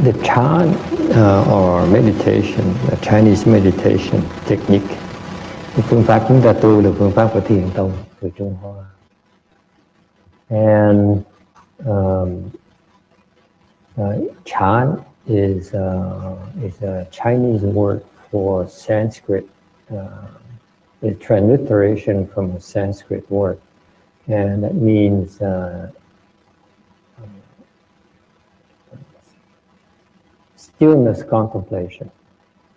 The Chan or meditation, the Chinese meditation technique. Phương pháp chúng ta tu là phương pháp của Thiền Tông, của Trung Hoa. And Chan is a Chinese word for Sanskrit. It's transliteration from a Sanskrit word, and that means stillness contemplation.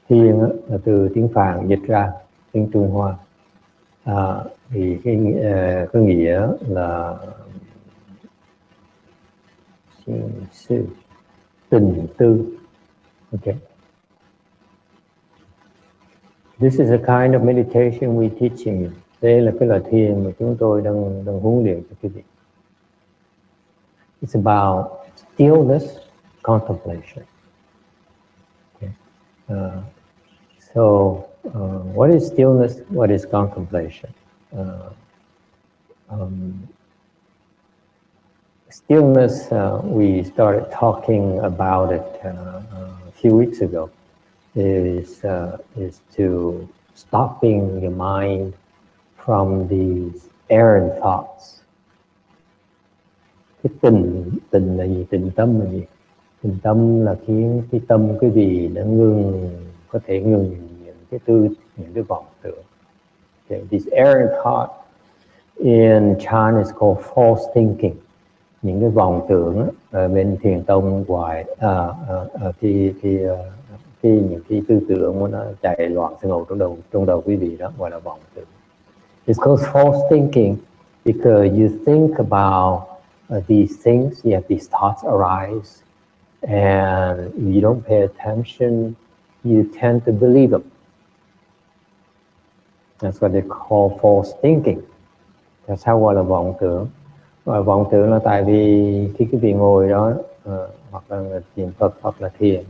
Thiền là từ tiếng Phạn dịch ra tiếng Trung Hoa, thì cái nghĩa là tình tư. Okay. This is a kind of meditation we teaching you. Đây là cái loại thiền mà chúng tôi đang huấn luyện cho quý vị. It's about stillness contemplation. Okay. What is stillness? What is contemplation? Stillness, we started talking about it a few weeks ago, is to stopping your mind from these errant thoughts. Cái tình là gì? Tình tâm là gì? Tình tâm là khiến cái tâm cái gì nó có thể ngừng những cái vọng tưởng. Okay. This errant thought in Chan is called false thinking. Những cái vọng tưởng ở bên Thiền Tông ngoài khi những cái tư tưởng nó chạy loạn xung ngầu trong đầu quý vị đó gọi là vọng tưởng. It's called false thinking because you think about these things, these thoughts arise, and if you don't pay attention, you tend to believe them. That's what they call false thinking. Tại sao gọi là vọng tưởng? Vọng tưởng là tại vì khi quý vị ngồi đó hoặc là niệm Phật hoặc là thiền,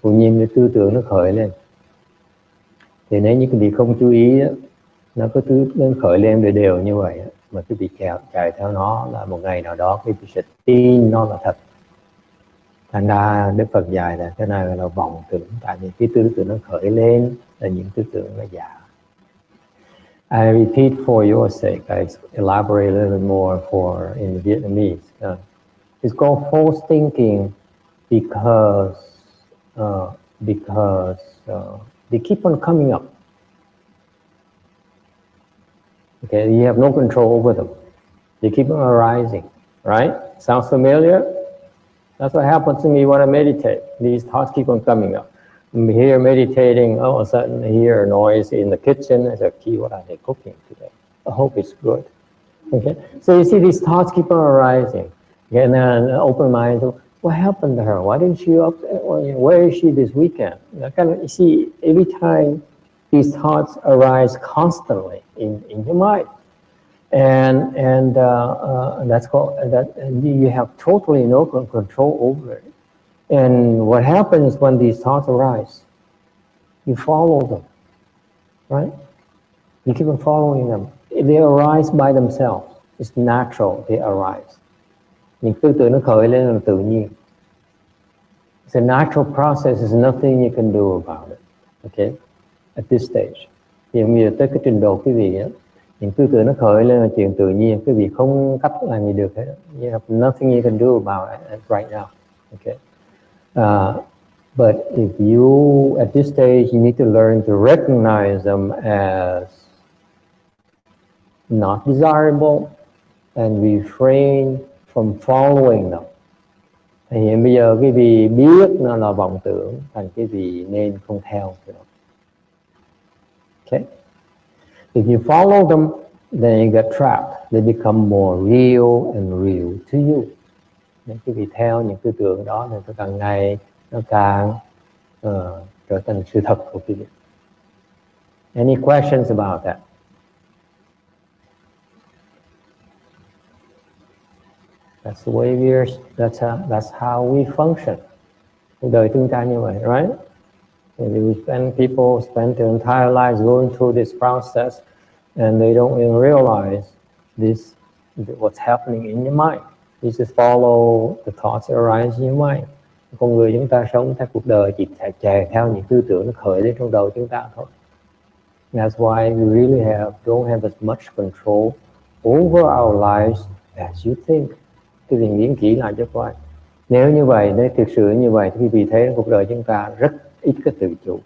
tự nhiên cái tư tưởng nó khởi lên. Thì nếu như quý vị không chú ý đó, nó khởi lên đều như vậy, mà quý vị chạy theo nó là một ngày nào đó quý vị sẽ tin nó là thật. Thành ra Đức Phật dạy là cái này là vọng tưởng, tại vì cái tư tưởng nó khởi lên là những tư tưởng nó giả. I repeat for your sake. I elaborate a little bit more in Vietnamese. It's called false thinking because they keep on coming up. Okay, you have no control over them. They keep on arising, right? Sounds familiar? That's what happens to me when I meditate. These thoughts keep on coming up. I'm here meditating, all of a sudden I hear a noise in the kitchen. I say, "Gee, what are they cooking today? I hope it's good." Okay, so you see these thoughts keep on arising. Okay, and then open mind, what happened to her? Why didn't she where is she this weekend? You see, every time these thoughts arise constantly in your mind, and that's called that. And you have totally no control over it. And what happens when these thoughts arise? You follow them, right? You keep on following them. They arise by themselves. It's natural. They arise. Những tư tưởng nó khởi lên là tự nhiên. It's a natural process. There's nothing you can do about it. Okay? At this stage. Thì bây giờ tới cái trình độ quý vị á, những tư tưởng nó khởi lên là chuyện tự nhiên. Quý vị không cách làm gì được hết. You have nothing you can do about it right now. Okay? But if you, at this stage, you need to learn to recognize them as not desirable and refrain from following them. Thì bây giờ cái vị biết nó là vọng tưởng, thành cái vị nên không theo nữa. Okay? If you follow them, then you get trapped. They become more real and real to you. Nếu quý vị theo những tư tưởng đó thì nó càng ngày nó càng trở thành sự thật của quý vị. Any questions about that? That's the way that's how we function. Cuộc đời chúng ta như vậy, right? People spend their entire lives going through this process, and they don't even realize what's happening in your mind. You just follow the thoughts that arise in your mind. Con người chúng ta sống theo cuộc đời chỉ chạy theo những tư tưởng nó khởi lên trong đầu chúng ta thôi. That's why we really don't have as much control over our lives as you think. Cái việc nghiên kỹ lại cho coi. Nếu như vậy, nếu thực sự như vậy, thì vì thế cuộc đời chúng ta rất ít cái tự chủ.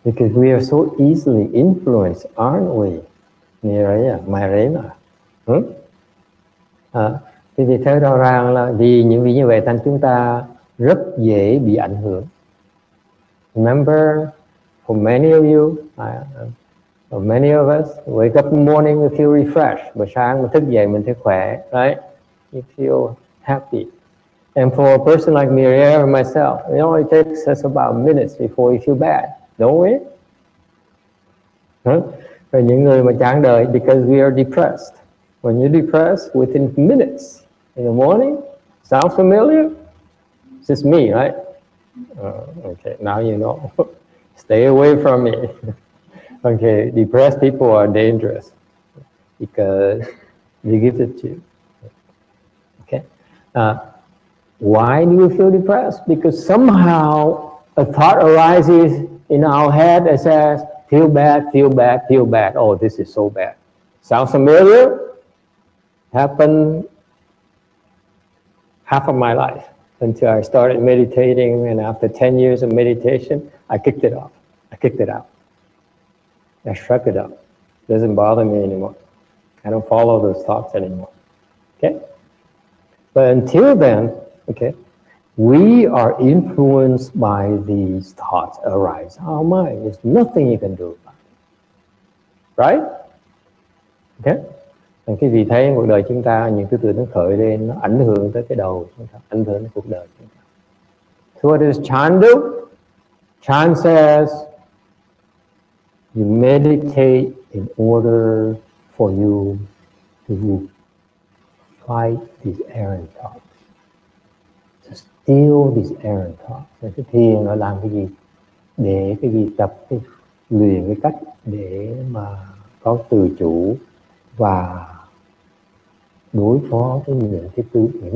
Because we are so easily influenced, aren't we? Marina. Thì thấy rõ ràng là vì những vì như vậy thành chúng ta rất dễ bị ảnh hưởng. Remember, for many of you, for many of us, wake up in the morning we feel refreshed. Buổi sáng mình thức dậy mình thấy khỏe, right? You feel happy. And for a person like Miriam and myself, it only takes us about minutes before we feel bad, don't we? Rồi những người mà chán đời, because we are depressed. When you're depressed, within minutes in the morning, sounds familiar? It's just me, right? Okay, now you know. Stay away from me. Okay, depressed people are dangerous because they give it to you. Okay. Why do you feel depressed? Because somehow a thought arises in our head that says, feel bad, feel bad, feel bad. Oh, this is so bad. Sounds familiar? Happened half of my life until I started meditating, and after 10 years of meditation, I kicked it off. I kicked it out. I shrugged it up. It doesn't bother me anymore. I don't follow those thoughts anymore. Okay? But until then, okay, we are influenced by these thoughts arise. Our mind, there's nothing you can do about it. Right? Okay? Cái vì thế cuộc đời chúng ta, những tư tưởng nó khởi lên, nó ảnh hưởng tới cái đầu chúng ta, ảnh hưởng đến cuộc đời chúng ta. So what does Chan do? Chan says, you meditate in order for you to fight these errant thoughts. To steal these errant thoughts. Cái thiền nó làm cái gì? Để cái gì tập, cái luyện cái cách để mà có tự chủ và đối phó với những cái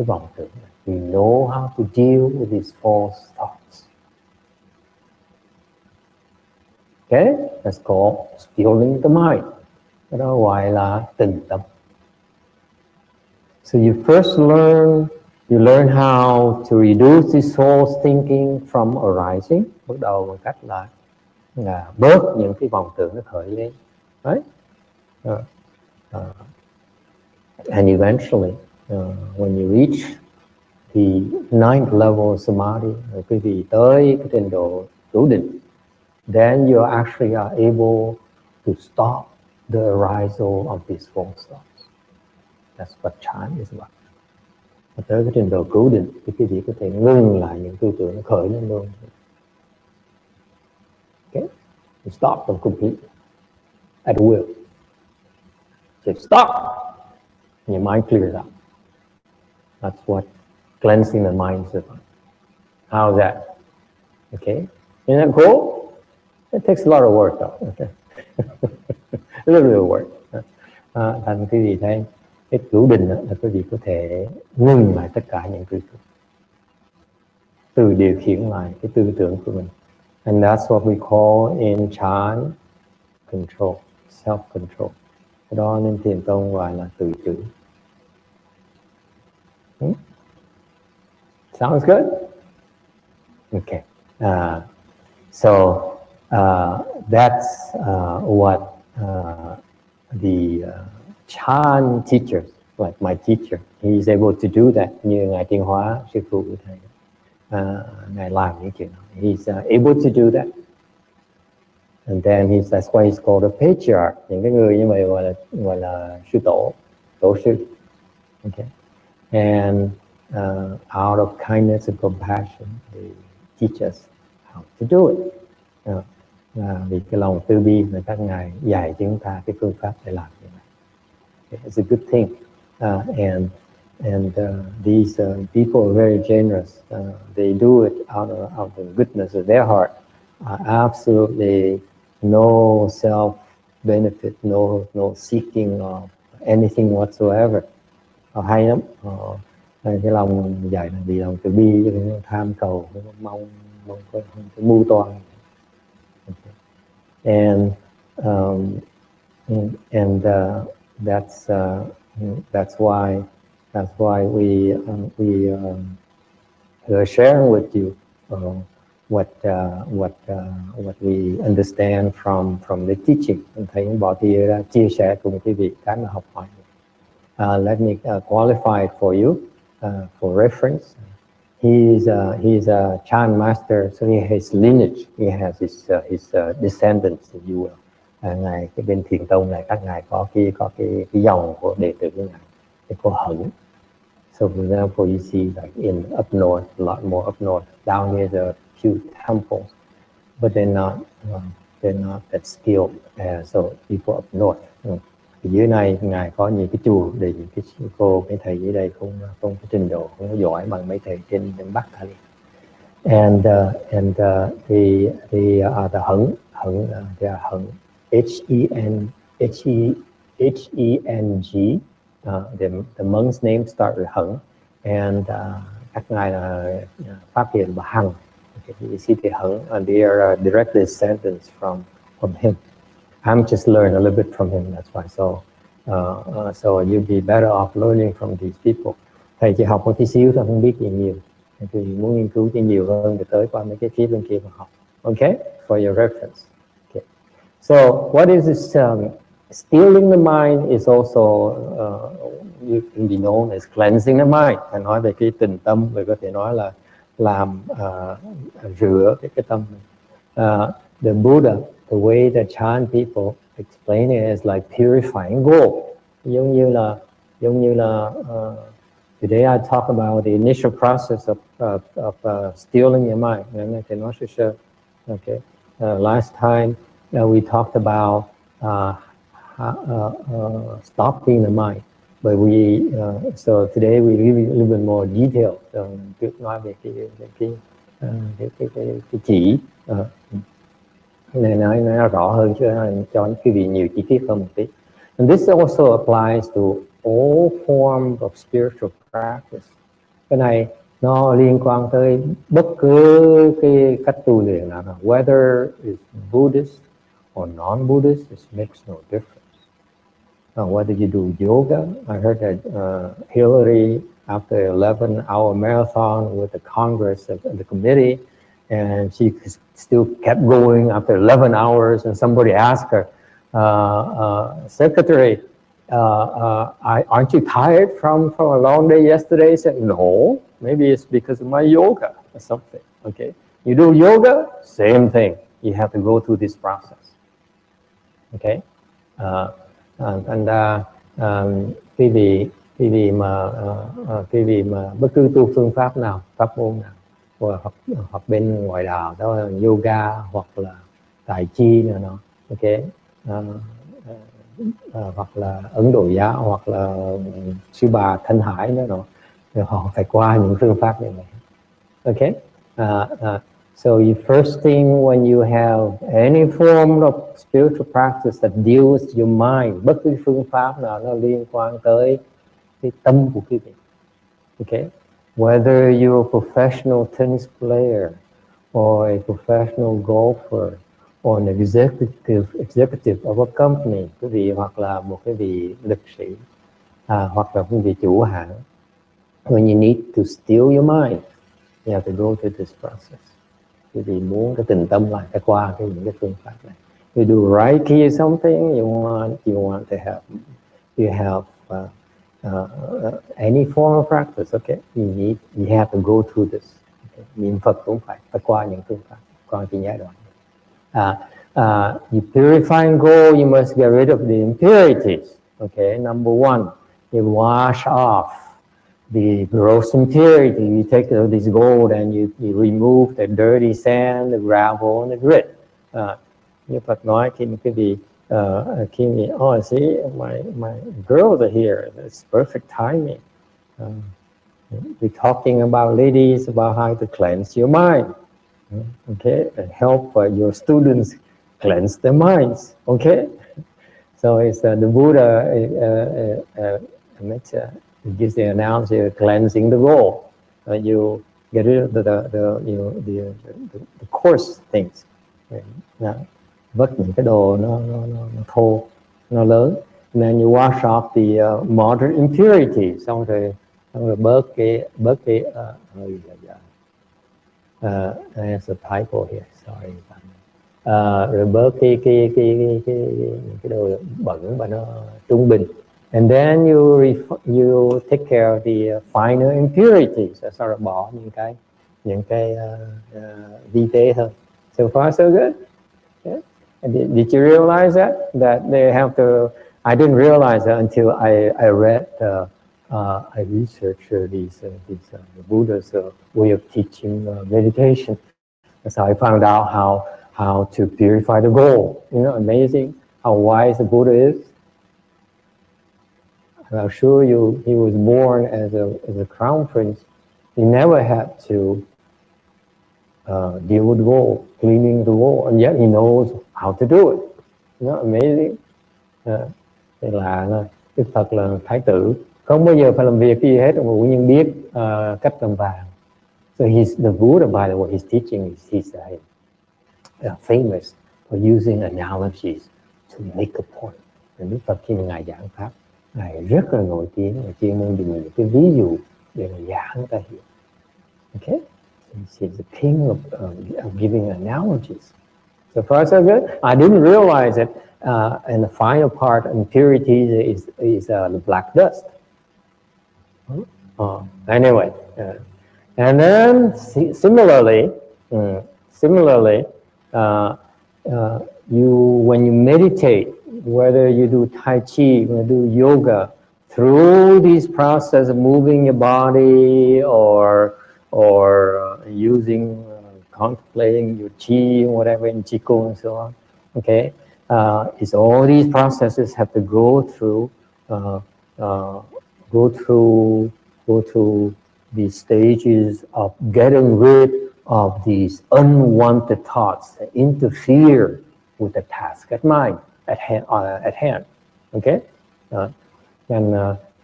vọng tưởng. We know how to deal with these false thoughts. Okay, that's called stealing the mind. Cái đó gọi là tịnh tâm. So you first learn how to reduce this false thinking from arising. Bắt đầu bằng cách là bớt những cái vọng tưởng nó khởi lên, right? And eventually, when you reach the ninth level of samadhi, quý vị tới cái trình độ đủ định, then you actually are able to stop the arisal of these false thoughts. That's what Chan is about. Và tới cái trình độ cứu định thì quý vị có thể ngưng lại những tư tưởng nó khởi lên luôn. Okay? You stop them completely at will. Just stop. And your mind clears out. That's what cleansing the mind is about. How's that? Okay? Isn't that cool? It takes a lot of work though. Okay? A little bit of work. Thành quý vị thấy cái cứu định là quý vị có thể ngừng lại tất cả những tư tưởng, tự điều khiển lại cái tư tưởng của mình. And that's what we call in Chan control, self-control. Cái đó nên Thiền tông gọi là tự chủ. Sounds good? Okay. So that's what the Chan teachers, like my teacher, he's able to do that. Như Ngài Tiên Hóa, sư phụ của thầy, Ngài làm những chuyện đó. He's able to do that. And then that's why he's called a patriarch. Những cái người như vậy gọi là sư tổ sư. Okay. And out of kindness and compassion, they teach us how to do it. Vì cái lòng từ bi mà các ngài dạy chúng ta cái phương pháp để làm như vậy. Okay. It's a good thing. And these people are very generous. They do it out of the goodness of their heart. Absolutely no self-benefit, no seeking of anything whatsoever. Hay lắm. cái lòng dạy là vì lòng từ bi, cho nên tham cầu, mong có mưu toan. Okay. And that's why we are sharing with you what we understand from the teaching. Thầy Bảo Thị đã chia sẻ cùng quý vị cái mà học hỏi. Let me qualify it for you for reference. He's a Chan master, so he has lineage. He has his descendants, if you will. Ngài cái bên Thiền tông này, các ngài có cái dòng của đệ tử của ngài, cái cô Hững. So for example, you see like in up north, a lot more up north. Down here there are a few temples, but they're not that skilled. So people up north. Dưới này ngài có những cái chùa để những cái cô, mấy thầy dưới đây không có trình độ, không có giỏi bằng mấy thầy trên Bắc Thali. And they are the Hững. They are Hững. H-E-N-G. The monk's name start with Hững, and các ngài là Pháp Hiền và Hằng. Okay, you see the Hững, and they are direct descendants from him. I'm just learning a little bit from him. That's why. So you'll be better off learning from these people. Thầy chỉ học một tí xíu thôi, không biết gì nhiều. Thì muốn nghiên cứu cho nhiều hơn thì tới qua mấy cái phía bên kia mà học. Okay, for your reference. Okay. So what is this? Stealing the mind is also you can be known as cleansing the mind. Thầy nói về cái tình tâm, rồi có thể nói là làm rửa cái tâm. The Buddha, the way the Chan people explain it is like purifying gold. Giống như là today I talk about the initial process of stealing your mind. Okay. Last time we talked about stopping the mind, but so today we give a little bit more detail. Trước nói về cái chỉ này nói rõ hơn chứ cho những quý vị nhiều chi tiết hơn một tí. And this also applies to all forms of spiritual practice. Cái này nó liên quan tới bất cứ cái cách tu luyện nào, whether it's Buddhist or non-Buddhist, it makes no difference. Whether you do yoga, I heard that Hillary, after 11-hour marathon with the Congress and the committee, and she still kept going after 11 hours, and somebody asked her, Secretary, aren't you tired from a long day yesterday? She said, no, maybe it's because of my yoga or something. Okay, you do yoga, same thing. You have to go through this process. Okay, quý vị mà bất cứ tu phương pháp nào, pháp môn nào, hoặc bên ngoại đạo đó là yoga hoặc là tai chi nữa nó, okay, hoặc là Ấn Độ giáo hoặc là sư bà Thanh Hải nữa nó, thì họ phải qua những phương pháp như vậy. Okay, so you first thing when you have any form of spiritual practice that deals with your mind, bất cứ phương pháp nào nó liên quan tới cái tâm của quý vị. Okay, whether you're a professional tennis player or a professional golfer or an executive of a company, quý vị hoặc là một cái vị lực sĩ, hoặc là một vị chủ hãng, when you need to steal your mind, you have to go through this process. Quý vị muốn cái tình tâm lại phải qua những cái phương pháp này. You do Reiki or something, you want to have any form of practice, okay? You have to go through this. Okay? Niệm Phật cũng phải qua những phương pháp, qua cái giai đoạn. You purifying gold, you must get rid of the impurities. Okay, number one, you wash off the gross impurity. You take this gold and you remove the dirty sand, the gravel, and the grit. Như Phật nói khi quý vị oh, see, my girls are here. It's perfect timing. We're talking about ladies, about how to cleanse your mind. Okay, and help your students cleanse their minds. Okay, so it's the Buddha makes He gives the analogy of cleansing the goal. You get rid of the coarse things. Vứt những cái đồ nó thô, nó lớn. And then you wash off the moderate impurity. Xong rồi bớt cái there's a typo here. Sorry. Rồi bớt cái đồ bẩn và nó trung bình. And then you take care of the finer impurities. Sau đó bỏ những cái vi tế hơn. So far so good. Yeah. And did you realize that they have to? I didn't realize that until I read I researched the Buddha's way of teaching meditation. So I found out how to purify the goal. You know, amazing how wise the Buddha is. And I'll show you, he was born as a crown prince. He never had to deal with the goal, cleaning the goal, and yet he knows how to do it. You know, amazing. Thế là Đức Phật là thái tử, không bao giờ phải làm việc gì hết, nhưng biết cách làm vàng. So the Buddha, by the way, his teaching is famous for using analogies to make a point. Đức Phật khi mà ngài giảng pháp, ngài rất là nổi tiếng và chuyên môn dùng những cái ví dụ để mà giảng người ta hiểu. Okay, he's the king of giving analogies. So far so good. I didn't realize that, and the final part, impurities is the black dust. Anyway, and then similarly, when you meditate, whether you do Tai Chi, or do yoga, through these process of moving your body or using contemplating your Chi, whatever in Qigong and so on. Okay, it's all these processes have to go through these stages of getting rid of these unwanted thoughts that interfere with the task at hand. Okay, and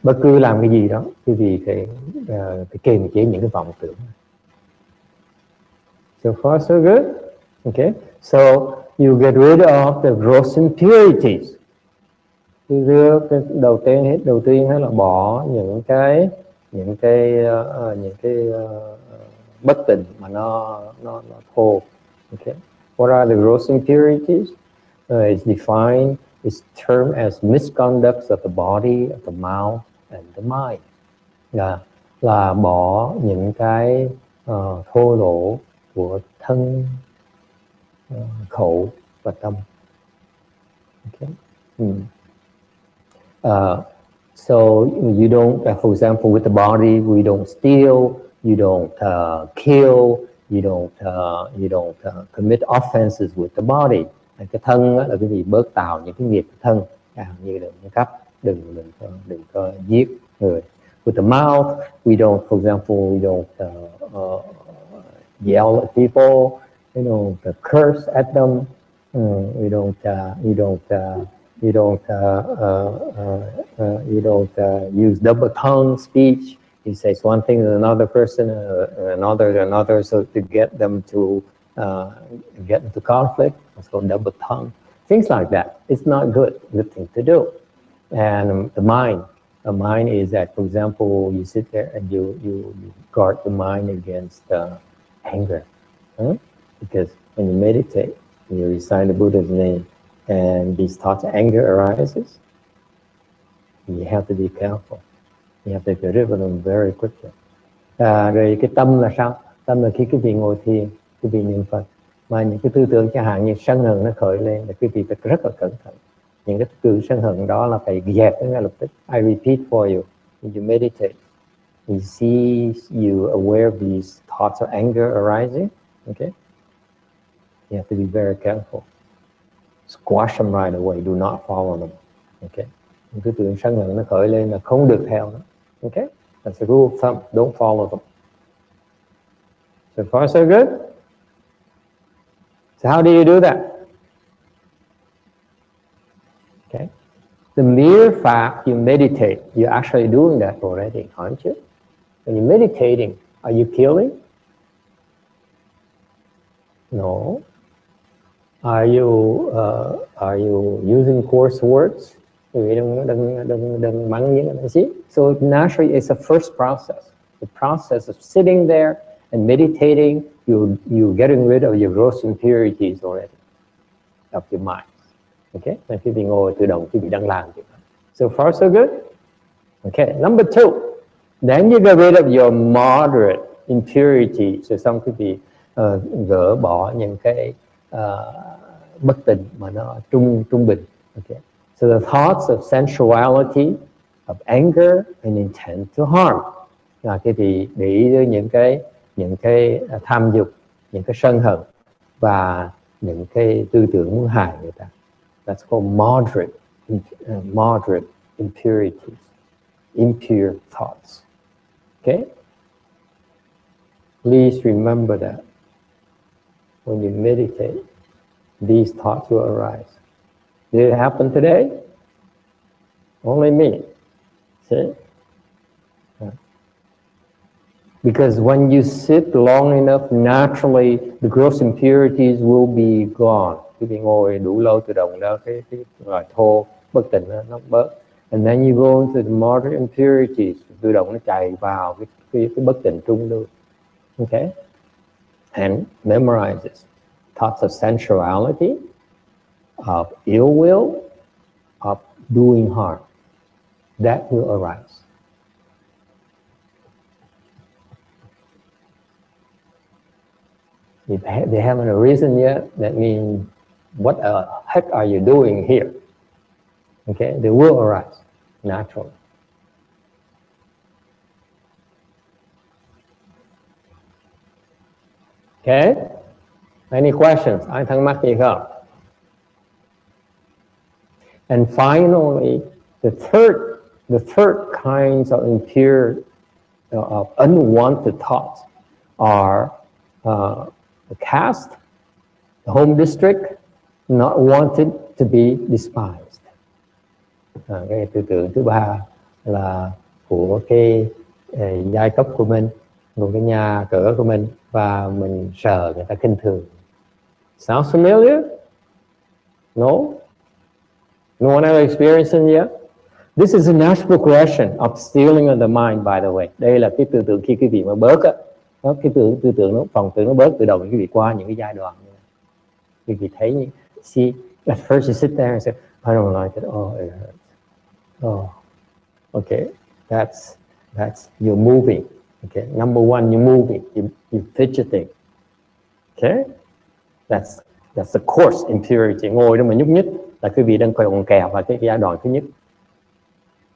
bất cứ làm cái gì đó, quý vị phải kiềm chế những cái vọng tưởng. So far so good. Okay, so you get rid of the gross impurities. Cái đầu tiên là bỏ những cái bất tịnh mà nó thô. Okay, what are the gross impurities? It's defined, it's termed as misconducts of the body, of the mouth, and the mind. Là bỏ những cái thô lỗ của thân, khẩu và tâm. Okay. So you don't, for example, with the body, we don't steal, you don't kill, you don't commit offenses with the body. Cái thân là cái gì? Bớt tạo những cái nghiệp thân, như đừng cắp, đừng có giết người. With the mouth, we don't, for example, we don't yell at people, curse at them. You don't use double tongue speech. He says one thing to another person, another, so to get them to get into conflict. It's called double tongue. Things like that. It's not good thing to do. And the mind is that, for example, you sit there and you guard the mind against anger. Because when you meditate, you recite the Buddha's name, and these thoughts of anger arises, you have to be careful. You have to get rid of them very quickly. Rồi cái tâm là sao? Tâm là khi quý vị ngồi thiền, quý vị niệm Phật, mà những cái tư tưởng chẳng hạn như sân hận nó khởi lên, là quý vị phải rất là cẩn thận. Những cái tư sân hận đó là phải dẹp ngay lập tức. I repeat for you, when you meditate, you see, you aware of these thoughts of anger arising, okay? You have to be very careful. Squash them right away. Do not follow them. Okay. Những cái tưởng sân hận nó khởi lên là không được theo nó. Okay. That's the rule of thumb. Don't follow them. So far, so good. So how do you do that? Okay. The mere fact you meditate, you're actually doing that already, aren't you? When you're meditating, are you killing? No. Are you using coarse words? So naturally, it's a first process. The process of sitting there and meditating, you're getting rid of your gross impurities already of your mind. Okay, and khi bị ngồi tự động, khi bị đang làm. So far, so good. Okay, number 2. Then you get rid of your moderate impurities. So xong khi bị gỡ bỏ những cái bất tịnh mà nó trung bình. Okay. So the thoughts of sensuality, of anger and intent to harm. Là cái thì để ý với những cái tham dục, những cái sân hận và những cái tư tưởng muốn hại người ta. That's called moderate impurities, impure thoughts. Okay? Please remember that when you meditate, these thoughts will arise. Did it happen today? Only me. See? Because when you sit long enough, naturally the gross impurities will be gone. Khi bị ngồi đủ lâu tự động đó, cái loại thô bất tịnh nó bớt. And then you go into the moderate impurities, tự động nó chạy vào cái bất tịnh trung lưu. Okay? And memorize this. Thoughts of sensuality, of ill will, of doing harm. That will arise. If they haven't arisen yet, that means, what the heck are you doing here? Okay, they will arise naturally. Okay, any questions? Ai thắc mắc gì không? And finally, the third kinds of impure, of unwanted thoughts are the caste, the home district, not wanted to be despised. Cái tư tưởng thứ ba là của cái giai cấp của mình, của cái nhà cửa của mình, và mình sợ người ta khinh thường. Sounds familiar? No? No one ever experienced it yet? This is a natural progression of stealing of the mind, by the way. Đây là cái tư tưởng khi quý vị mà bớt á, cái tư tưởng nó phòng tưởng nó bớt tự động quý vị qua những cái giai đoạn này. Quý vị thấy như, see, at first you sit there and say, I don't like it. Oh, it hurts. Oh, okay. That's you're moving. Okay. Number one, you're moving. You're fidgeting. Okay. That's the coarse impurity. Ngồi đó mà nhúc nhích là quý vị đang còn kẹt vào cái giai đoạn thứ nhất.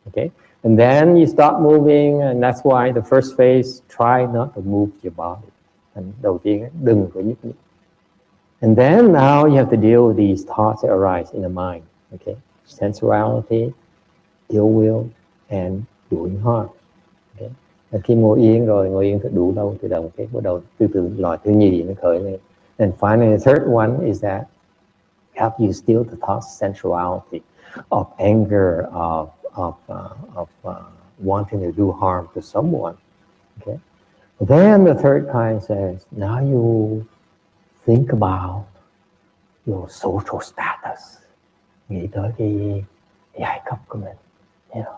Okay. And then you start moving, and that's why the first phase, try not to move your body. And đầu tiên đừng có nhúc nhích. And then now you have to deal with these thoughts that arise in the mind. Okay. Sensuality, ill will, and doing harm. Okay. And khi ngồi yên thật đủ lâu tự động, cái bắt đầu từ loại thứ nhì nó khởi lên. And finally, the third one is that help you steal the thoughts of sensuality, of anger, of wanting to do harm to someone. Okay. Then the third kind says, now you think about your social status. Nghĩ tới cái giai cấp của mình, you know.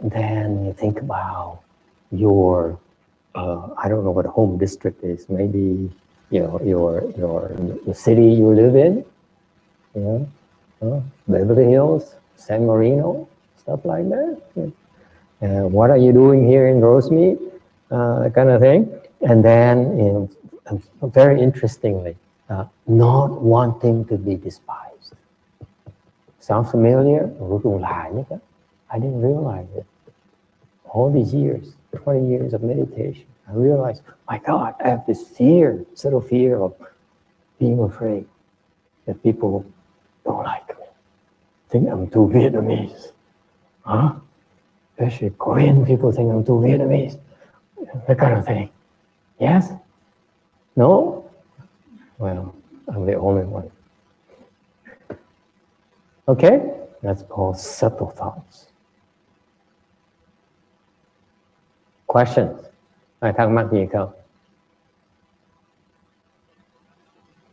Then you think about your, I don't know what a home district is. Maybe your city you live in, Beverly Hills, San Marino, stuff like that. What are you doing here in Rosemead? That kind of thing. And then, very interestingly, not wanting to be despised. Sounds familiar? I didn't realize it. All these years, 20 years of meditation, I realized, my God, I have this fear, subtle fear of being afraid that people don't like me, think I'm too Vietnamese. Huh? Especially Korean people think I'm too Vietnamese. That kind of thing. Yes? No? Well, I'm the only one. Okay, that's called subtle thoughts. Questions? Ai thắc mắc gì không?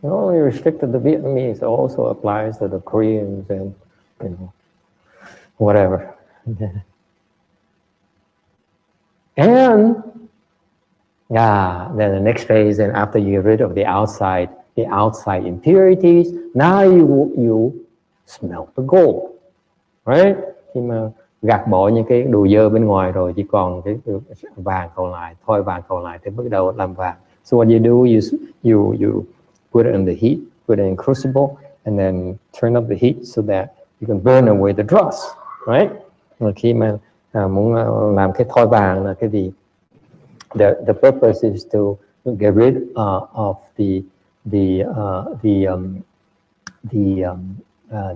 It only restricted to the Vietnamese, it also applies to the Koreans and, you know, whatever. And then the next phase, and after you get rid of the outside impurities, now you smelt the gold, right? Khi mà gạt bỏ những cái đồ dơ bên ngoài rồi, chỉ còn cái vàng còn lại, thôi vàng còn lại thì bắt đầu làm vàng. So what you do is you put it in the heat, put it in crucible, and then turn up the heat so that you can burn away the dross, right? Và khi mà muốn làm cái thoi vàng là cái gì? The purpose is to get rid of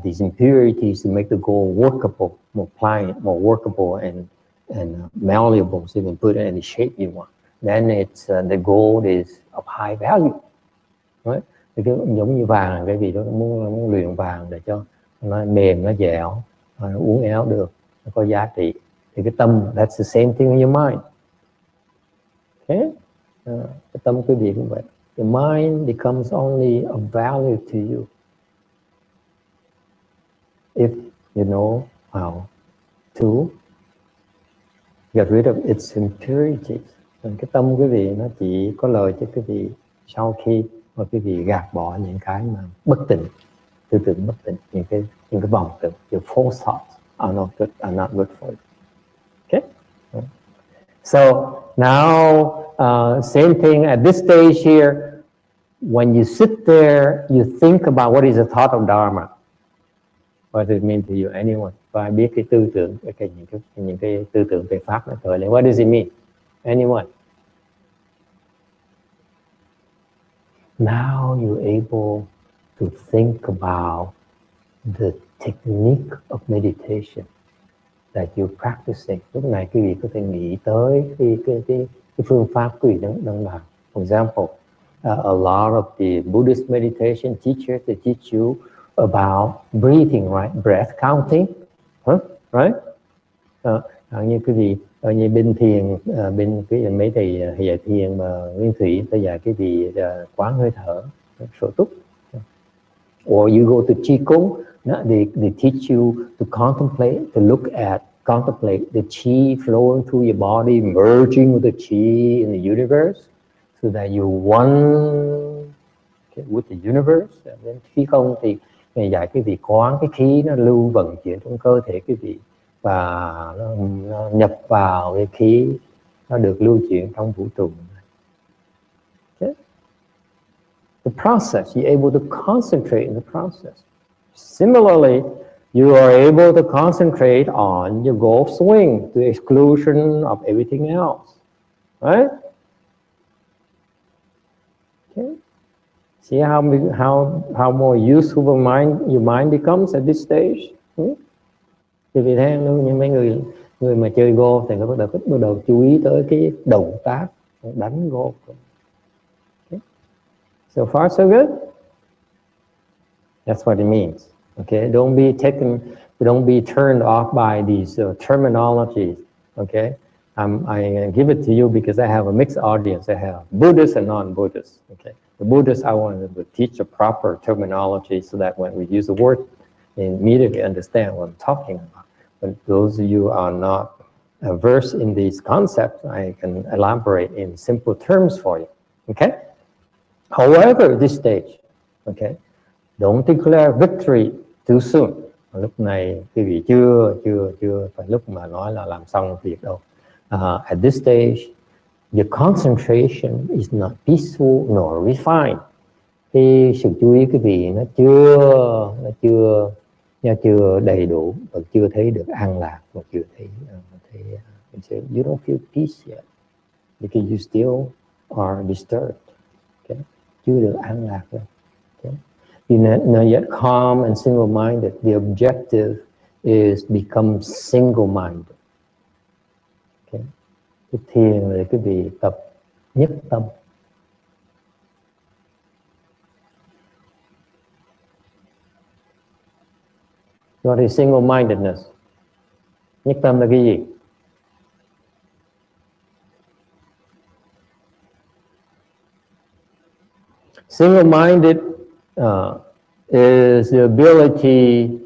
these impurities to make the gold workable, more pliant, more workable, and malleable, so you can put it in any shape you want. Then it's the gold is of high value, right? Thì cái giống như vàng là cái gì đó, muốn luyện vàng để cho nó mềm, nó dẻo, nó uốn éo được, nó có giá trị. Thì cái tâm, that's the same thing in your mind. Okay? Cái tâm quý vị cũng vậy. The mind becomes only of value to you if you know how to get rid of its impurities. Cái tâm quý vị nó chỉ có lời cho quý vị sau khi mà quý vị gạt bỏ những cái mà bất tịnh, tư tưởng bất tịnh, những cái vọng tưởng, your false thoughts are not good for you. Okay? So now, same thing at this stage here. When you sit there, you think about what is the thought of Dharma. What does it mean to you? Anyone? Và biết cái tư tưởng, những cái tư tưởng về pháp nó khởi lên. What does it mean? Anyone? Now you're able to think about the technique of meditation that you're practicing. Lúc này quý vị có thể nghĩ tới cái phương pháp quý vị đang làm. For example, a lot of the Buddhist meditation teachers, they teach you about breathing, right? Breath counting, right? Như quý vị như bên thiền, bên cái mấy thầy dạy thiền mà Nguyên Thủy ta dạy cái gì quán hơi thở, sở túc. Or you go to Qigong, they teach you to contemplate, to contemplate the chi flowing through your body, merging with the chi in the universe, so that you're one with the universe. And then khí không thì ngày dạy cái vị quán cái khí nó lưu vận chuyển trong cơ thể cái vị, và nó nhập vào cái khí, nó được lưu chuyển trong vũ trụ. Okay? The process, you're able to concentrate in the process. Similarly, you are able to concentrate on your golf swing to the exclusion of everything else, right? Okay. See how more useful your mind becomes at this stage. Thì vì thế như mấy người mà chơi golf thì nó bắt đầu chú ý tới cái động tác đánh golf. Okay. So far so good. That's what it means. Okay, don't be turned off by these terminologies. Okay, I give it to you because I have a mixed audience. I have Buddhists and non-Buddhists. Okay, the Buddhists, I want to teach a proper terminology so that when we use the word, they immediately understand what I'm talking about. But those of you who are not versed in these concepts, I can elaborate in simple terms for you. Okay. However, at this stage, okay, don't declare victory too soon. Lúc này quý vị chưa phải lúc mà nói là làm xong việc đâu. At this stage, your concentration is not peaceful nor refined. Cái sự chú ý quý vị nó chưa đầy đủ, và chưa thấy được an lạc, và chưa thấy you don't feel peace yet because you still are disturbed. Okay? Chưa được an lạc đâu. Okay? You're not yet calm and single-minded. The objective is become single-minded. Okay? Cái thiền là quý vị tập nhất tâm. What is single-mindedness? Nhất tâm là cái gì? Single-minded is the ability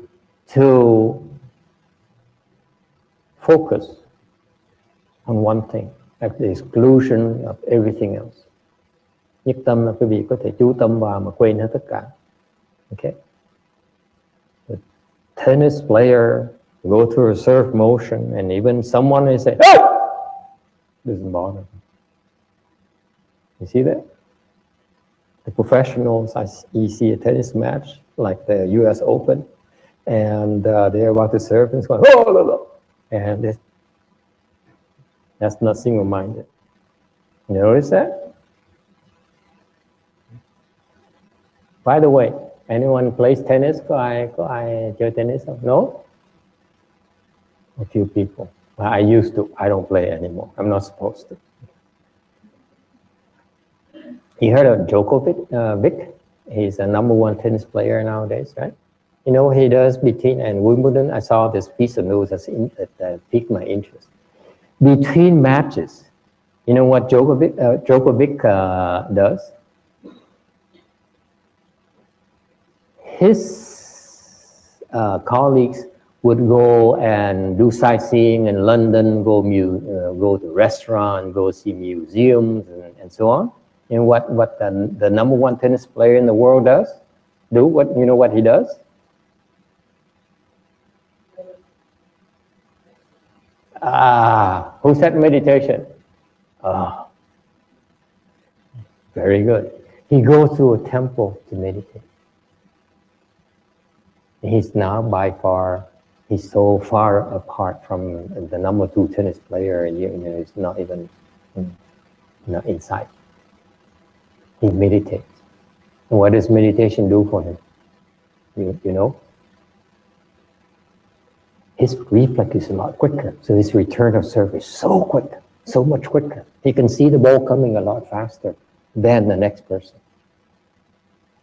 to focus on one thing at the exclusion of everything else. Nhất tâm là quý vị có thể chú tâm vào mà quên hết tất cả. Okay. The tennis player go through a surf motion and even someone is saying, "Oh!" doesn't bother them. You see that? The professionals, you see a tennis match like the US Open, and they're about to serve and it's going, "Oh, no, no." And that's not single-minded. You notice that? By the way, anyone plays tennis? Có ai chơi tennis không? No? A few people. I used to. I don't play anymore. I'm not supposed to. You heard of Djokovic? Vic? He's a #1 tennis player nowadays, right? You know what he does between and Wimbledon? I saw this piece of news that piqued my interest. Between matches, you know what Djokovic does? His colleagues would go and do sightseeing in London, go to restaurants, go see museums, and so on. And what the #1 tennis player in the world does? You know what he does? Who said meditation? Very good. He goes to a temple to meditate. He's now by far, he's so far apart from the #2 tennis player, he's not even inside. He meditates. And what does meditation do for him? You know? His reflex is a lot quicker, so his return of service so quick, so much quicker. He can see the ball coming a lot faster than the next person.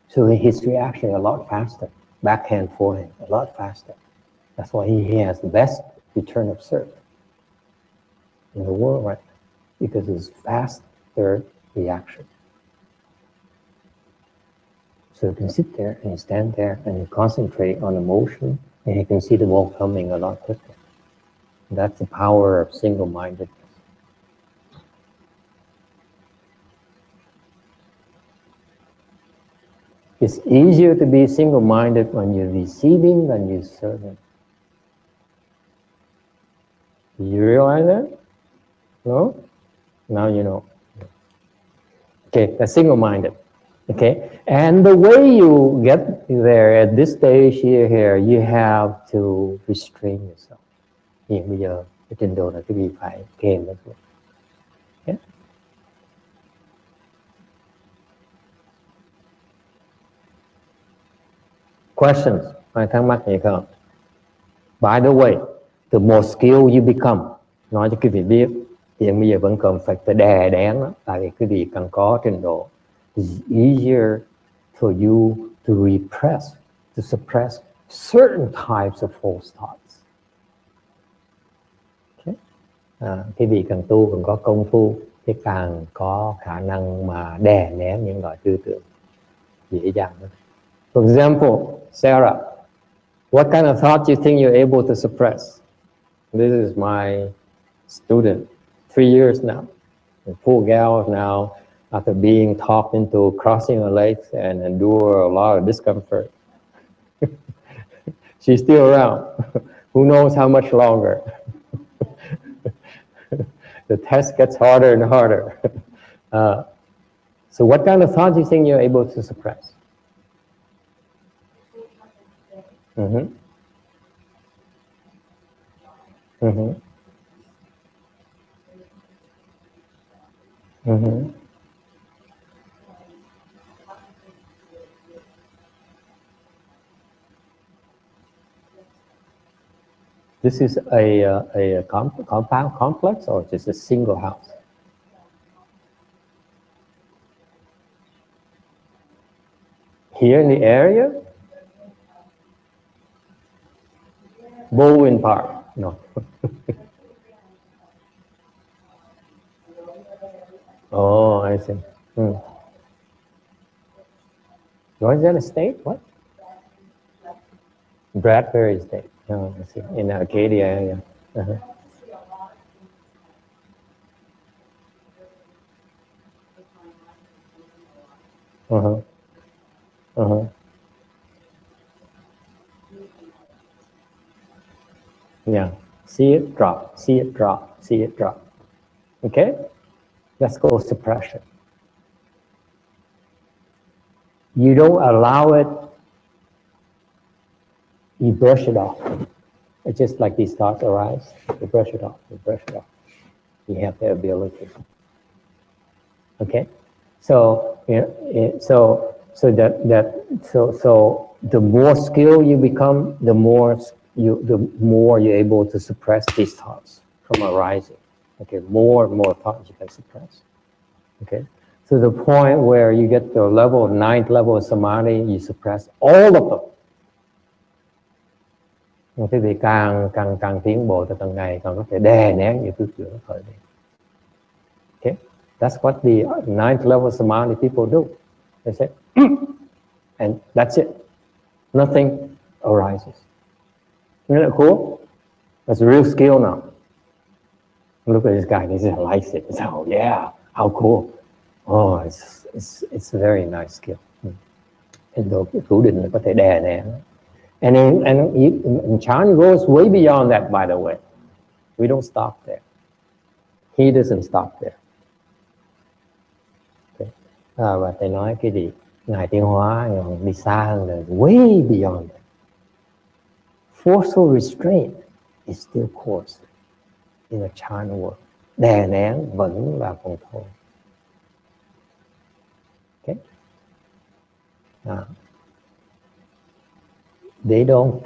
So his reaction is a lot faster. Backhand, forehand, a lot faster. That's why he has the best return of serve in the world right now, because his faster reaction. So you can sit there and stand there and concentrate on the motion, and you can see the ball coming a lot quicker. That's the power of single-mindedness. It's easier to be single-minded when you're receiving than you're serving. Do you realize that? No? Now you know. Okay, that's single-minded. Okay, and the way you get there at this stage here, you have to restrain yourself. Hiện bây giờ cái trình độ là cái gì phải kèm đó. Okay. Questions? Ai thắc mắc gì không? By the way, the more skilled you become, nói cho quý vị biết, hiện bây giờ vẫn cần phải đè đén đó, tại vì quý vị cần có trình độ. It's easier for you to repress, to suppress certain types of false thoughts. Okay. Quý vị càng tu càng có công phu, thì càng có khả năng mà đè nén những loại tư tưởng dễ dàng hơn. For example, Sarah, what kind of thoughts do you think you're able to suppress? This is my student, 3 years now. The poor gal now, after being talked into crossing her legs and endure a lot of discomfort. She's still around. Who knows how much longer? The test gets harder and harder. So what kind of thoughts do you think you're able to suppress? Mm-hmm. Mm-hmm. Mm-hmm. This is a compound complex or just a single house? Here in the area? Bowen Park. No. Oh, I see. What is that, a state? What? Bradbury State. Oh, I see. In Arcadia area. Uh-huh. Uh-huh. Uh-huh. Yeah. See it drop, see it drop, see it drop. Okay? Let's go suppression. You don't allow it, you brush it off. It's just like these thoughts arise, you brush it off, you brush it off. You have the ability. Okay? So, so the more skilled you become, the more you're able to suppress these thoughts from arising. Okay, more and more thoughts you can suppress. Okay, to the point where you get to the level of 9th level of samadhi, you suppress all of them. Thế thì càng tiến bộ từ tầng này càng có thể đè nén những tư tưởng khởi lên. Okay, that's what the 9th level samadhi people do. They say, and that's it. Nothing arises. Isn't that cool? That's a real skill now. Look at this guy. He just likes it. So, oh, yeah, how cool. Oh, it's a very nice skill. And the thủ định là có thể đè nén. And Chan goes way beyond that, by the way. We don't stop there. He doesn't stop there. Okay. Và thầy nói cái gì? Ngài Tiến Hóa đi xa hơn là way beyond that. Forceful restraint is still coarse in a Chan world. Đè nén vẫn là control. Okay. They don't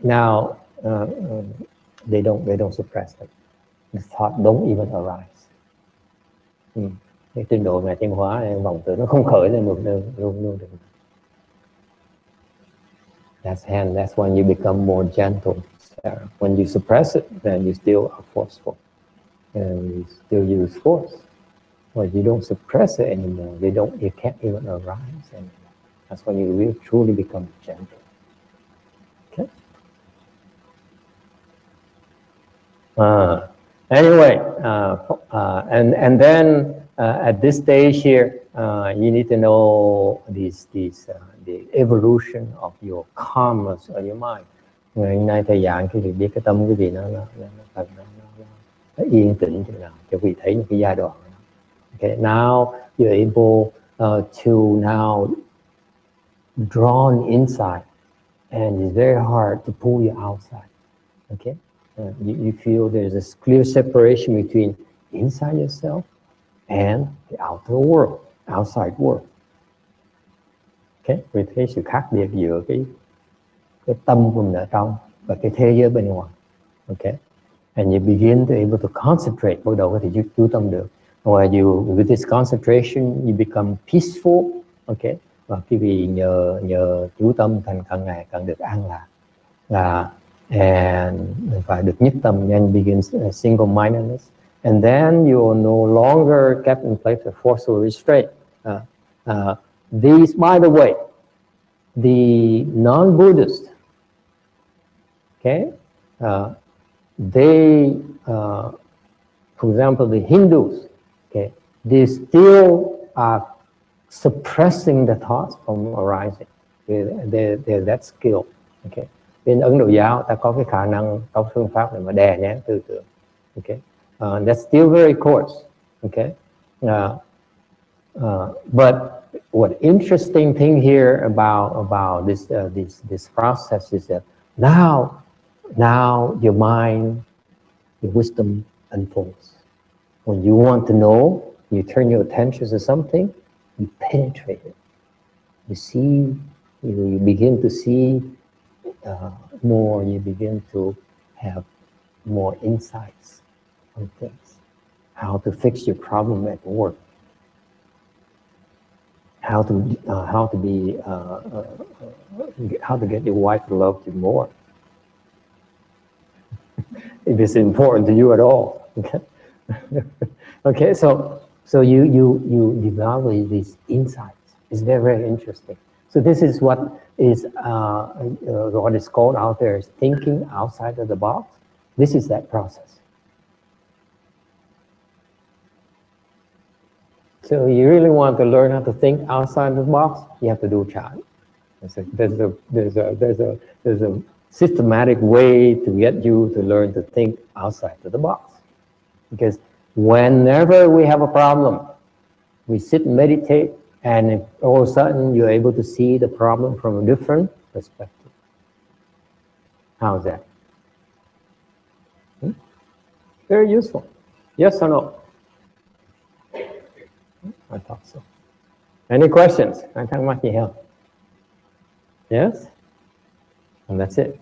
now. They don't suppress them. The thought don't even arise. Cái trình độ này tiến hóa vọng tưởng nó không khởi lên được luôn được. That's when you become more gentle. When you suppress it, then you still are forceful, and you still use force. When you don't suppress it anymore, it can't even arise anymore. That's when you really truly become gentle. Okay. Anyway, and then at this stage here, you need to know the evolution of your calmness of your mind. Ngày hôm nay thầy giảng cái việc biết cái tâm cái gì nó yên tĩnh chừng nào cho quý vị thấy những cái giai đoạn. Okay, now you're able to now drawn inside, and it's very hard to pull you outside. Okay, you feel there's a clear separation between inside yourself and the outer world, outside world. Okay, vì thấy sự khác biệt giữa cái tâm của mình ở trong và cái thế giới bên ngoài. Okay, and you begin to able to concentrate. Bắt đầu có thể chú tâm được. Or with this concentration, you become peaceful. Okay, và quý vị nhờ chú tâm thành càng ngày càng được an lạc. And phải được nhất tâm, then begins single mindedness. And then you are no longer kept in place of forceful restraint. These, by the way, the non-Buddhists, okay, they, for example, the Hindus, okay, they still are suppressing the thoughts from arising. They're that skill. Okay. Bên Ấn Độ giáo ta có cái khả năng, có phương pháp để mà đè nén tư tưởng. Okay. That's still very coarse. Okay. But what interesting thing here about this process is that now your mind, your wisdom unfolds. When you want to know, you turn your attention to something, you penetrate it. You see, you begin to see more, you begin to have more insights on things. How to fix your problem at work. How to get your wife to love you more. if it's important to you at all. Okay, okay. So you develop these insights. It's very, very interesting. So this is what is called out there is thinking outside of the box. This is that process. So you really want to learn how to think outside the box, you have to do Chan. There's a systematic way to get you to learn to think outside of the box. Because whenever we have a problem, we sit and meditate, and all of a sudden you're able to see the problem from a different perspective. How's that? Very useful. Yes or no? I thought so. Any questions? I thắc mắc gì không? Yes? And that's it.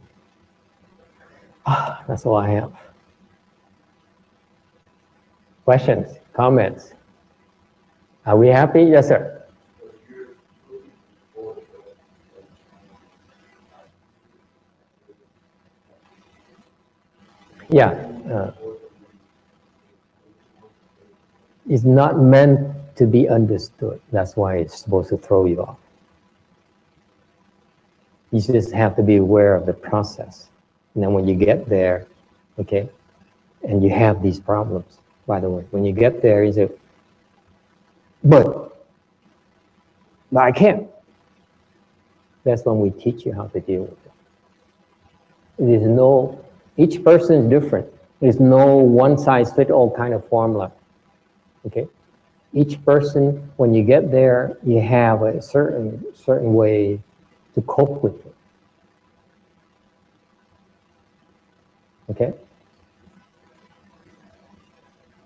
That's all I have. Questions? Comments? Are we happy? Yes, sir. Yeah. It's not meant to be understood. That's why it's supposed to throw you off. You just have to be aware of the process. And then when you get there, okay, and you have these problems, by the way, when you get there, you say, but I can't. That's when we teach you how to deal with it. There's no, each person is different. There's no one-size-fits-all kind of formula, okay? Each person, when you get there, you have a certain way to cope with it. Okay?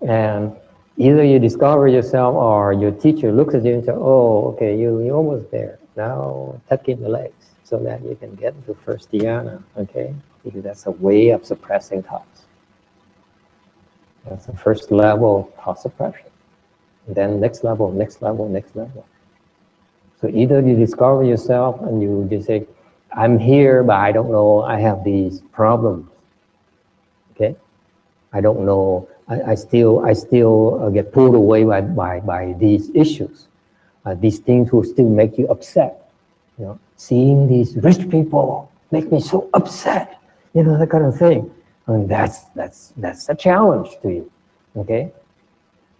And either you discover yourself or your teacher looks at you and says, oh, okay, you're almost there. Now tuck in the legs so that you can get to first dhyana, okay? Because that's a way of suppressing thoughts. That's the first level of thought suppression. And then next level, next level, next level. So either you discover yourself and you just say, I'm here, but I don't know, I have these problems. Okay? I don't know, I still get pulled away by these issues. These things will still make you upset. You know, seeing these rich people make me so upset. You know, that kind of thing. And that's a challenge to you. Okay?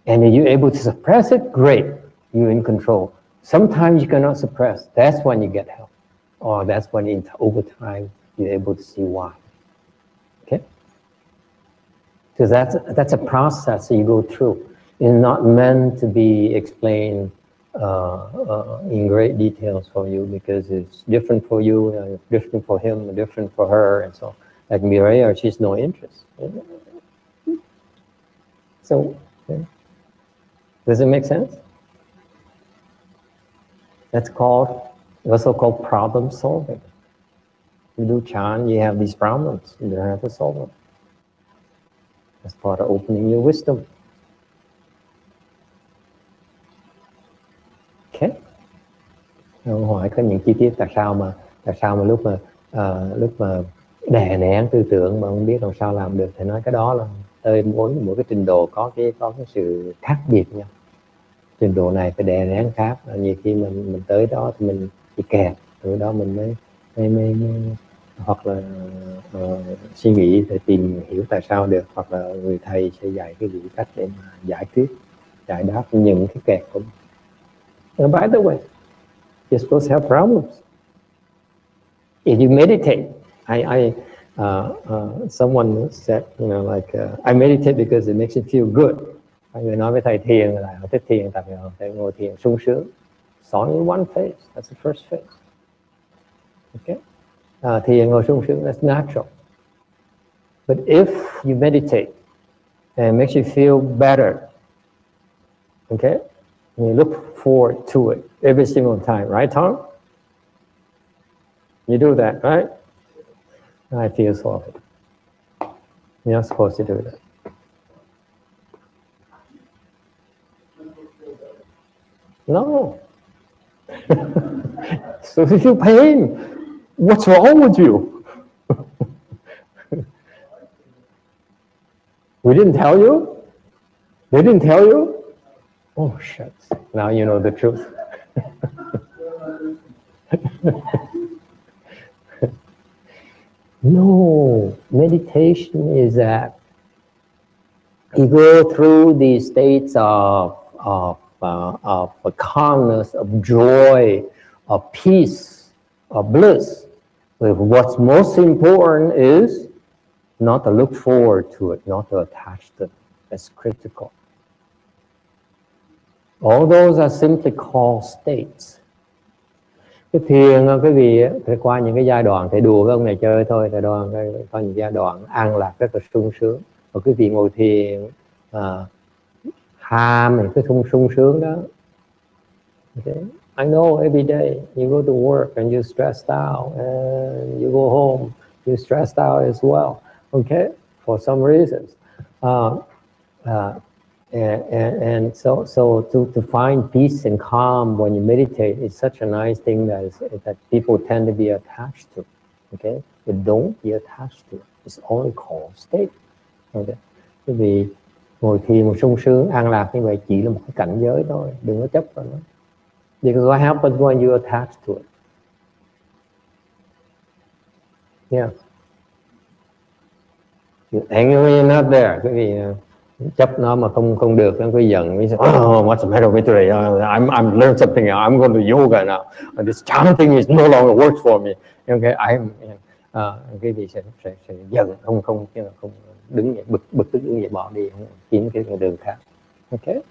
And if you're able to suppress it, great. You're in control. Sometimes you cannot suppress. That's when you get help. Or that's when over time you're able to see why. Okay? Because that's a process that you go through. It's not meant to be explained in great details for you because it's different for you, different for him, different for her, and so like Mireya, she's no interest. So, okay. Does it make sense? That's also called problem solving. You do Chan, you have these problems, you don't have to solve them. That's part of opening your wisdom. Okay. Câu hỏi có những chi tiết tại sao mà lúc mà đè nén tư tưởng mà không biết làm sao làm được thì nói cái đó là mỗi cái trình độ có cái sự khác biệt nhau. Trình độ này phải đè nén khác, nhiều khi mình tới đó thì mình bị kẹt, từ đó mình mới hoặc là suy nghĩ để tìm hiểu tại sao được, hoặc là người thầy sẽ dạy cái vị cách để mà giải đáp những cái kẹt của mình. And by the way, you're supposed to have problems. If you meditate, someone said, you know, like I meditate because it makes me feel good. Người nói với thầy thiền là họ thích thiền tại vì họ phải ngồi thiền sung sướng. It's only one phase. That's the first phase. Okay. Thiền ngồi sung sướng, that's natural. But if you meditate and it makes you feel better, okay, and you look forward to it every single time, right, Tom? You do that, right? I feel so. You're not supposed to do that. No. So if you feel pain, what's wrong with you? We didn't tell you? They didn't tell you? Oh, shucks. Now you know the truth. No, meditation is that you go through these states of calmness, of joy, of peace, of bliss. But what's most important is not to look forward to it, not to attach to it. That's critical. All those are simply called states. Cái thiền quý vị phải qua những cái giai đoạn, thầy đùa với ông này chơi thôi, thầy đoán có những giai đoạn an lạc rất là sung sướng. Và quý vị ngồi thiền ham thì cái sung sướng đó. Okay. I know every day you go to work and you're stressed out, and you go home, you're stressed out as well. Okay, for some reasons. And so to find peace and calm when you meditate is such a nice thing that people tend to be attached to. Okay, but don't be attached to it. It's only called state. Okay, vì ngồi thiền một sung sướng an lạc như vậy chỉ là một cái cảnh giới thôi, đừng có chấp vào nó. Because what happens when you attach to it? Yeah. You're not there. Cái gì chấp nó mà không được, nó cứ giận. Oh, what's the matter with today? I'm learning something now. I'm going to yoga now. This chanting is no longer works for me. Okay, cái gì sẽ giận, không đứng dậy, bực tức đứng dậy bỏ đi, kiếm cái đường khác. Okay,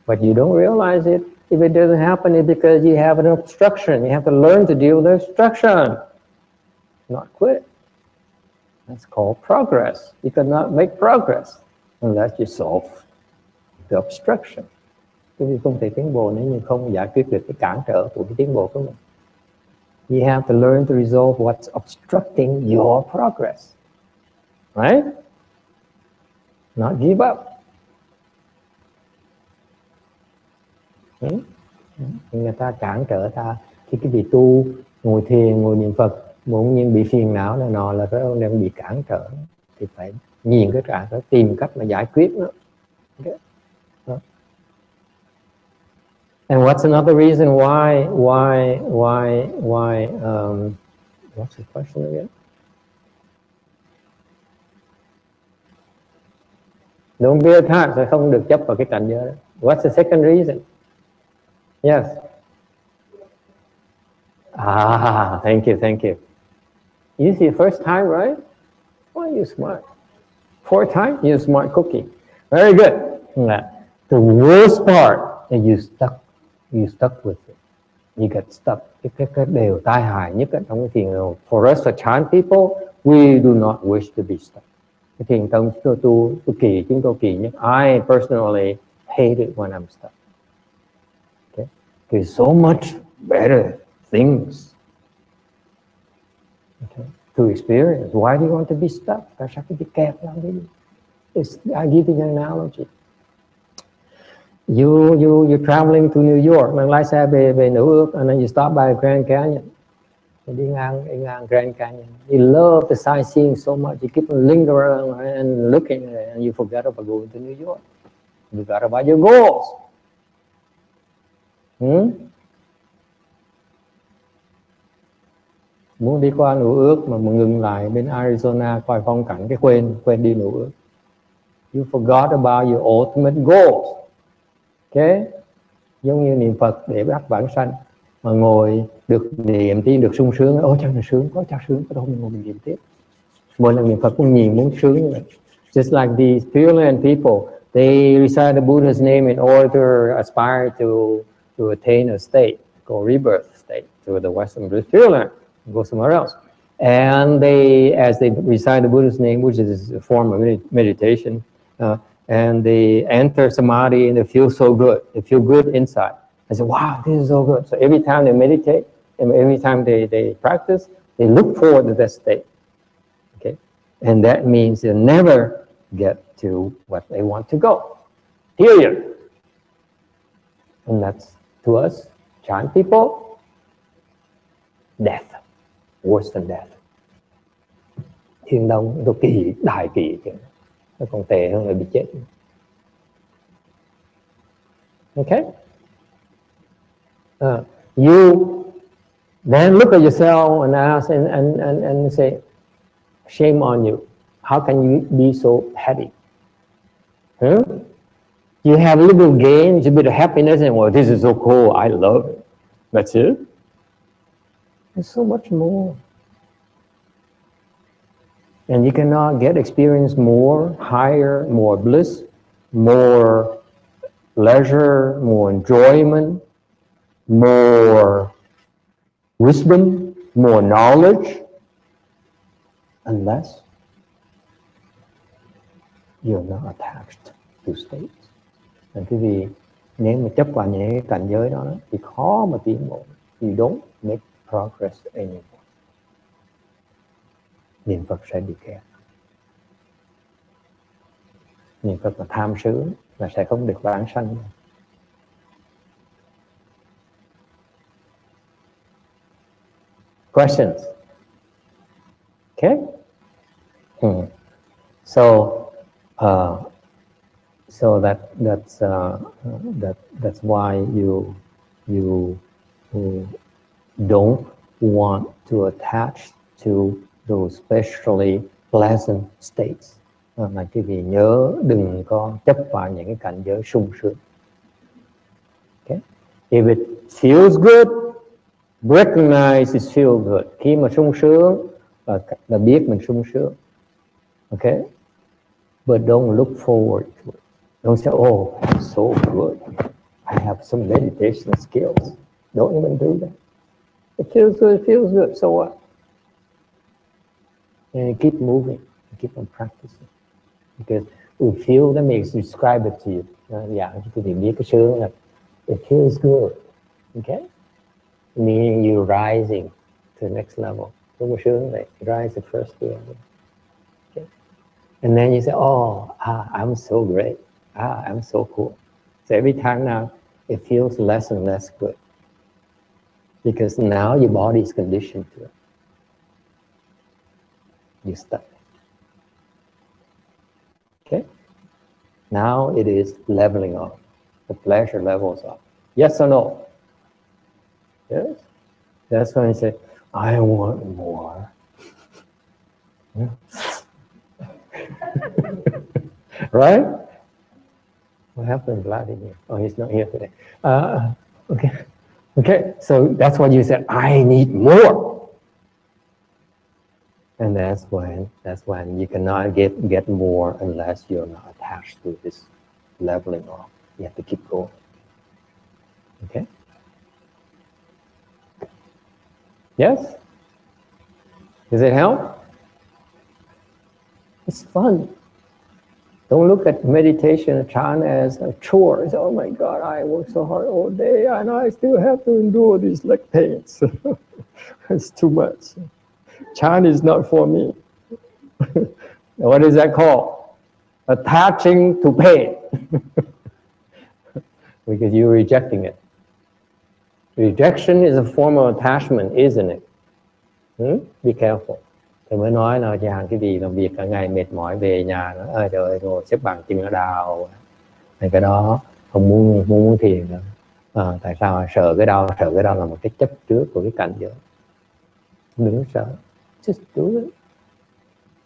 but you don't realize it. If it doesn't happen, it's because you have an obstruction. You have to learn to deal with the obstruction, not quit. That's called progress. You cannot make progress unless you solve the obstruction. Quý vị không thể tiến bộ nếu như không giải quyết được cái cản trở của cái tiến bộ của mình. You have to learn to resolve what's obstructing your progress. Right? Not give up. Người ta cản trở ta khi cái vị tu ngồi thiền, ngồi niệm Phật, bỗng nhiên bị phiền não này nọ là cái ông đang bị cản trở, thì phải nhìn cái cản trở, tìm cách mà giải quyết nó. Okay. And what's another reason why what's the question again? Don't be attached, sẽ không được chấp vào cái cảnh giới đó. What's the second reason? Yes. Thank you. You see, first time, right? Why you smart? Fourth time, you smart cookie. Very good. The worst part is you stuck with it. You get stuck. Cái điều tai hại nhất trong cái thiền rồi. For us, for Chan people, we do not wish to be stuck. Cái thiền tông chúng tôi kỳ nhất. I personally hate it when I'm stuck. Okay? There's so much better things, okay, to experience. Why do you want to be stuck? Tại sao phải bị kẹt làm cái gì? I give you an analogy. You're traveling to New York, mang lái xe về New York, and then you stop by Grand Canyon. Đi ngang Grand Canyon. You love the sightseeing so much. You keep on lingering and looking, and you forget about going to New York. You forgot about your goals. Muốn đi qua New York mà ngừng lại bên Arizona coi phong cảnh, cái quên đi New York. You forgot about your ultimate goals. Okay? Giống như niệm Phật để đắc vãng sanh, mà ngồi được niệm tin được sung sướng, ôi chắc là sướng, có chắc sướng, có đâu mình ngồi mình niệm tiếp. Mỗi lần niệm Phật cũng nhìn muốn sướng như vậy. Just like these Pure Land people, they recite the Buddha's name in order to aspire to attain a state called rebirth state to the Western Buddhist Pure Land, go somewhere else. And as they recite the Buddha's name, which is a form of meditation, and they enter samadhi and they feel so good. They feel good inside. I say, wow, this is so good. So every time they meditate, and every time they practice, they look forward to that state. Okay, and that means they'll never get to what they want to go. Period. And that's, to us, Chan people, death, worse than death. Thiên Đông, tôi kỳ, đại kỳ chứ. nó còn tệ hơn là bị chết. Okay? You then look at yourself and ask and say, shame on you. How can you be so petty? You have a little gain, a bit of happiness, and well, this is so cool, I love it. That's it? There's so much more. And you cannot experience more, higher, more bliss, more pleasure, more enjoyment, more wisdom, more knowledge, unless you're not attached to states. And quý vị, nếu mà chấp vào những cái cảnh giới đó thì khó mà tiến bộ. You don't make progress anymore. Niệm Phật sẽ bị kẹt. Niệm Phật mà tham sướng là sẽ không được vãng sanh. Questions? Okay. So that's why you don't want to attach to those especially pleasant states. Mà quý vị nhớ đừng có chấp vào những cái cảnh giới sung sướng. Okay? If it feels good, recognize it feels good. Khi mà sung sướng là biết mình sung sướng. Okay? But don't look forward to it. Don't say, oh, I'm so good. I have some meditation skills. Don't even do that. It feels good, so what? And you keep moving, you keep on practicing. Because you feel, that makes describe it to you. Dạ, quý vị biết cái sướng là it feels good. Okay? Meaning you're rising to the next level. Lúc mà sướng này, rise the first level. Okay? And then you say, oh, I'm so great. I'm so cool. So every time now, it feels less and less good. Because now your body is conditioned to it. You stuck. Okay? Now it is leveling off. The pleasure levels up. Yes or no? Yes? That's when you say, I want more. Right? What happened, Vladimir? Oh, he's not here today. Okay, so that's what you said, I need more. And that's when you cannot get more unless you're not attached to this leveling off. You have to keep going. Okay? Yes? Does it help? It's fun. Don't look at meditation and chant as a chore. It's, oh my God, I work so hard all day and I still have to endure these leg pains. It's too much. Chant is not for me. What is that called? Attaching to pain. Because you're rejecting it. Rejection is a form of attachment, isn't it? Be careful. Thì mới nói là chàng cái gì làm việc cả ngày mệt mỏi về nhà nó ơi trời ơi ngồi xếp bằng chim nó đau này cái đó không muốn thiền nữa. Tại sao sợ cái đau là một cái chấp trước của cái cảnh giới. Đừng sợ, just do it.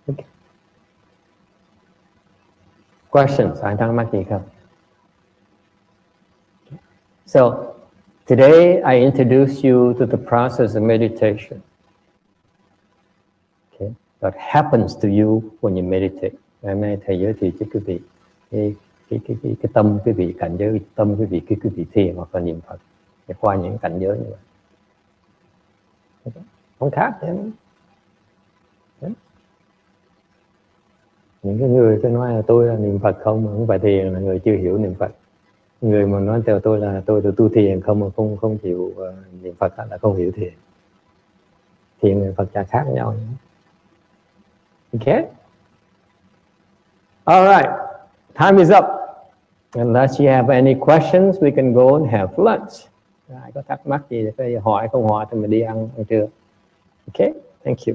Okay. Questions? Ai thắc mắc gì không? So today I introduce you to the process of meditation. That happens to you when you meditate. Ngày hôm nay thầy giới thiệu cho quý vị cái tâm quý vị, cảnh giới tâm quý vị khi quý vị thiền hoặc là niệm Phật để qua những cảnh giới như vậy. Không khác thế. Những cái người tôi nói là tôi là niệm Phật không phải thiền là người chưa hiểu niệm Phật. Người mà nói theo tôi là tôi tu thiền không chịu niệm Phật là không hiểu thiền. Thiền niệm Phật là khác nhau. Okay? All right. Time is up. Unless you have any questions, we can go and have lunch. Ai có thắc mắc gì thì hỏi, không hỏi thì mình đi ăn trưa. Okay? Thank you.